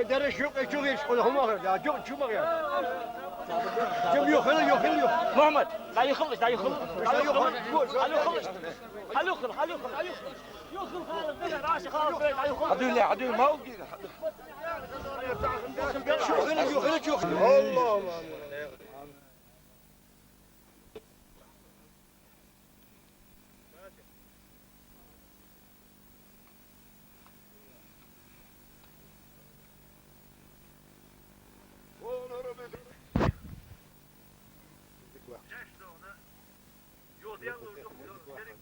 Maar daar is ook echt iets voor de honger. Ja, doe maar ja. Yok, hele yok. محمد لا يخلص لا يخلص لا يخلص. لا يخلص يخلص راسي خلاص لا يخلص عدو ما هو كده. Yok. Allah Allah.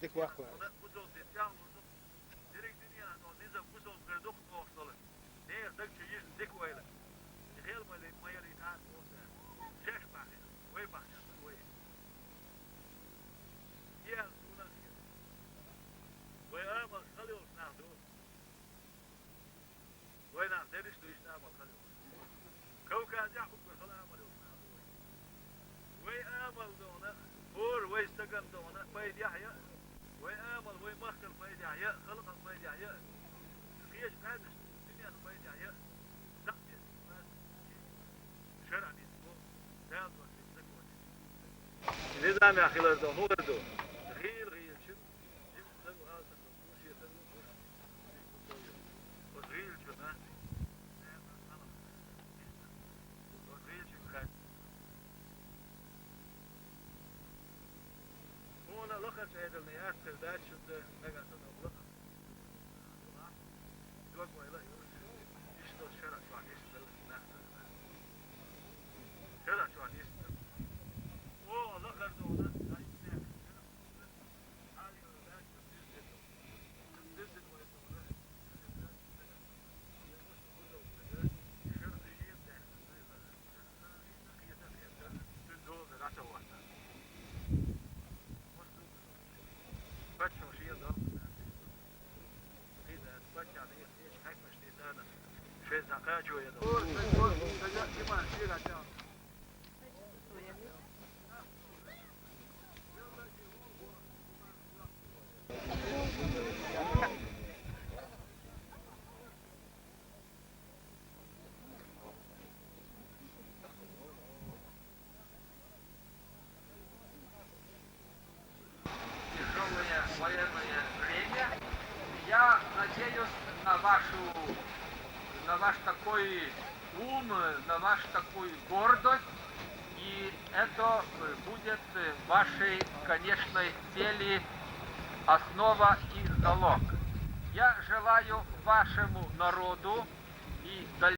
Dik wacht maar. نظام يا أخي لازم هو ده غير شو جبت له هذا وش يسوي وغير شو ما وغير شو خد هو أنا لقى شيء الناس كذا شو ده نجا تناول دوق ولا يشتغل شرع شو عن يشتغل شرع شو عن يشتغل военное время. Я надеюсь на ваш такой ум, на вашу такую гордость, и это будет вашей конечной цели основа и залог. Я желаю вашему народу и